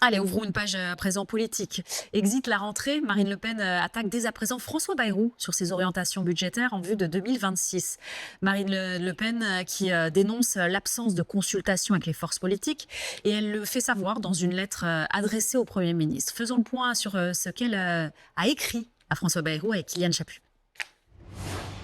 Allez, ouvrons une page à présent politique. Exit la rentrée, Marine Le Pen attaque dès à présent François Bayrou sur ses orientations budgétaires en vue de 2026. Marine Le Pen qui dénonce l'absence de consultation avec les forces politiques et elle le fait savoir dans une lettre adressée au Premier ministre. Faisons le point sur ce qu'elle a écrit à François Bayrou avec Kylian Chaput.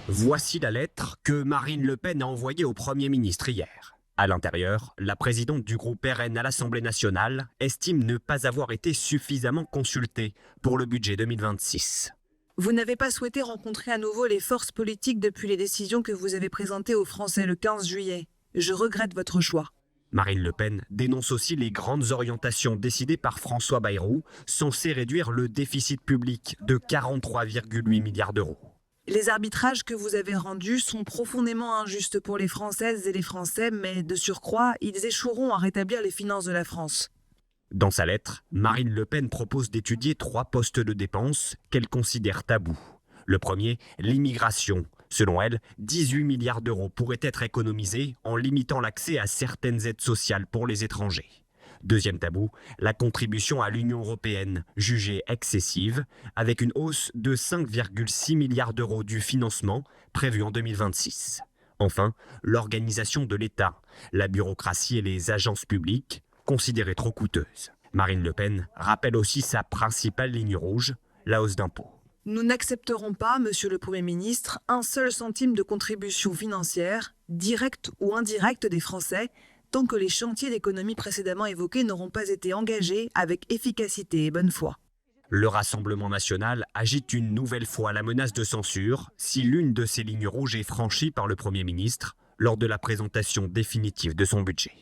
Voici la lettre que Marine Le Pen a envoyée au Premier ministre hier. À l'intérieur, la présidente du groupe RN à l'Assemblée nationale estime ne pas avoir été suffisamment consultée pour le budget 2026. Vous n'avez pas souhaité rencontrer à nouveau les forces politiques depuis les décisions que vous avez présentées aux Français le 15 juillet. Je regrette votre choix. Marine Le Pen dénonce aussi les grandes orientations décidées par François Bayrou, censées réduire le déficit public de 43,8 milliards d'euros. Les arbitrages que vous avez rendus sont profondément injustes pour les Françaises et les Français, mais de surcroît, ils échoueront à rétablir les finances de la France. Dans sa lettre, Marine Le Pen propose d'étudier 3 postes de dépenses qu'elle considère tabous. Le premier, l'immigration. Selon elle, 18 milliards d'euros pourraient être économisés en limitant l'accès à certaines aides sociales pour les étrangers. Deuxième tabou, la contribution à l'Union européenne, jugée excessive, avec une hausse de 5,6 milliards d'euros du financement prévu en 2026. Enfin, l'organisation de l'État, la bureaucratie et les agences publiques, considérées trop coûteuses. Marine Le Pen rappelle aussi sa principale ligne rouge, la hausse d'impôts. Nous n'accepterons pas, Monsieur le Premier ministre, un seul centime de contribution financière, directe ou indirecte des Français, tant que les chantiers d'économie précédemment évoqués n'auront pas été engagés avec efficacité et bonne foi. Le Rassemblement national agite une nouvelle fois la menace de censure si l'une de ces lignes rouges est franchie par le Premier ministre lors de la présentation définitive de son budget.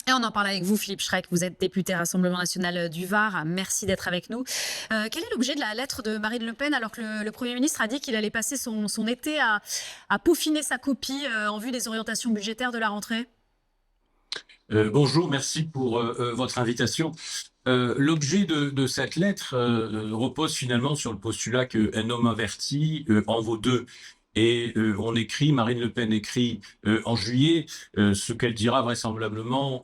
Et on en parle avec vous, Philippe Schreck. Vous êtes député Rassemblement national du Var. Merci d'être avec nous. Quel est l'objet de la lettre de Marine Le Pen alors que le Premier ministre a dit qu'il allait passer son été à peaufiner sa copie en vue des orientations budgétaires de la rentrée ? Bonjour, merci pour votre invitation. L'objet de cette lettre repose finalement sur le postulat qu'un homme averti en vaut deux. Et Marine Le Pen écrit en juillet ce qu'elle dira vraisemblablement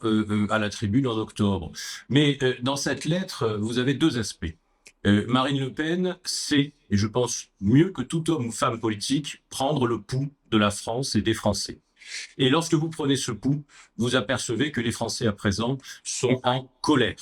à la tribune en octobre. Mais dans cette lettre, vous avez 2 aspects. Marine Le Pen sait, et je pense mieux que tout homme ou femme politique, prendre le pouls de la France et des Français. Et lorsque vous prenez ce pouls, vous apercevez que les Français à présent sont en colère,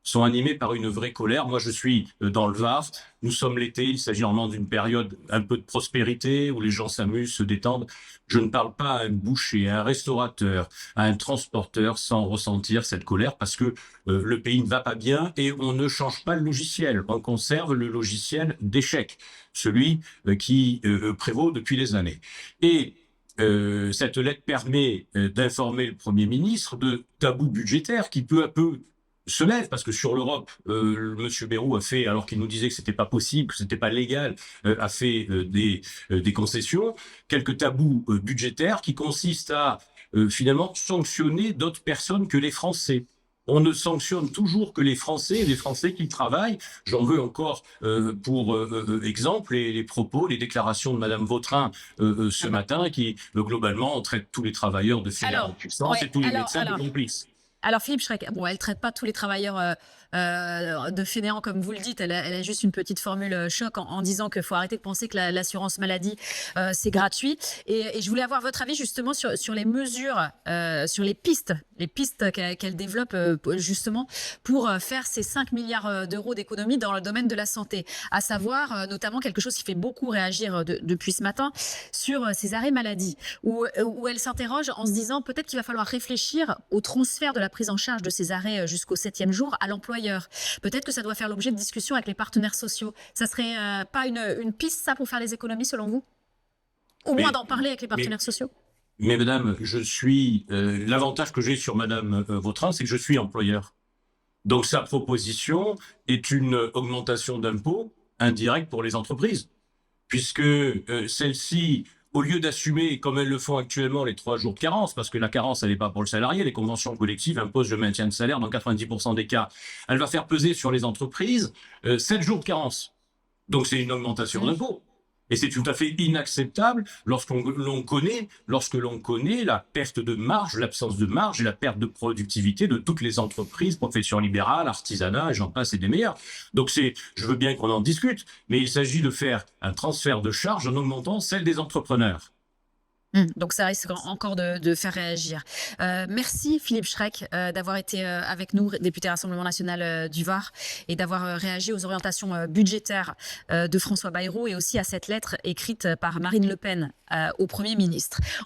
sont animés par une vraie colère. Moi, je suis dans le Var, nous sommes l'été, il s'agit normalement d'une période un peu de prospérité, où les gens s'amusent, se détendent. Je ne parle pas à un boucher, à un restaurateur, à un transporteur sans ressentir cette colère, parce que le pays ne va pas bien et on ne change pas le logiciel. On conserve le logiciel d'échec, celui qui prévaut depuis des années. Et cette lettre permet d'informer le Premier ministre de tabous budgétaires qui peu à peu se lèvent, parce que sur l'Europe, M. Bayrou a fait, alors qu'il nous disait que c'était pas possible, que c'était pas légal, a fait des concessions, quelques tabous budgétaires qui consistent à finalement sanctionner d'autres personnes que les Français. On ne sanctionne toujours que les Français qui travaillent. J'en veux encore pour exemple les propos, les déclarations de Madame Vautrin ce matin qui globalement traite tous les travailleurs de fainéants de puissance et tous les médecins de complices. Alors Philippe Schreck, bon, elle ne traite pas tous les travailleurs de fainéants comme vous le dites, elle a juste une petite formule choc en disant qu'il faut arrêter de penser que l'assurance maladie c'est gratuit. Et je voulais avoir votre avis justement sur les mesures, sur les pistes qu'elle développe justement pour faire ces 5 milliards d'euros d'économies dans le domaine de la santé. À savoir notamment quelque chose qui fait beaucoup réagir depuis ce matin sur ces arrêts maladie, où elle s'interroge en se disant peut-être qu'il va falloir réfléchir au transfert de la prise en charge de ces arrêts jusqu'au 7e jour à l'employeur. Peut-être que ça doit faire l'objet de discussions avec les partenaires sociaux. Ça serait pas une piste, ça, pour faire les économies, selon vous? Au moins d'en parler avec les partenaires sociaux? Mais madame, l'avantage que j'ai sur madame Vautrin, c'est que je suis employeur. Donc sa proposition est une augmentation d'impôts indirecte pour les entreprises, puisque celle-ci, au lieu d'assumer, comme elles le font actuellement, les 3 jours de carence, parce que la carence, elle n'est pas pour le salarié, les conventions collectives imposent le maintien de salaire dans 90% des cas, elle va faire peser sur les entreprises 7 jours de carence. Donc c'est une augmentation d'impôts. Et c'est tout à fait inacceptable lorsque l'on connaît la perte de marge, l'absence de marge et la perte de productivité de toutes les entreprises, professions libérales, artisanat, et j'en passe et des meilleurs. Donc je veux bien qu'on en discute, mais il s'agit de faire un transfert de charge en augmentant celle des entrepreneurs. Donc ça risque encore de faire réagir. Merci Philippe Schreck d'avoir été avec nous, député Rassemblement national du Var, et d'avoir réagi aux orientations budgétaires de François Bayrou et aussi à cette lettre écrite par Marine Le Pen au Premier ministre.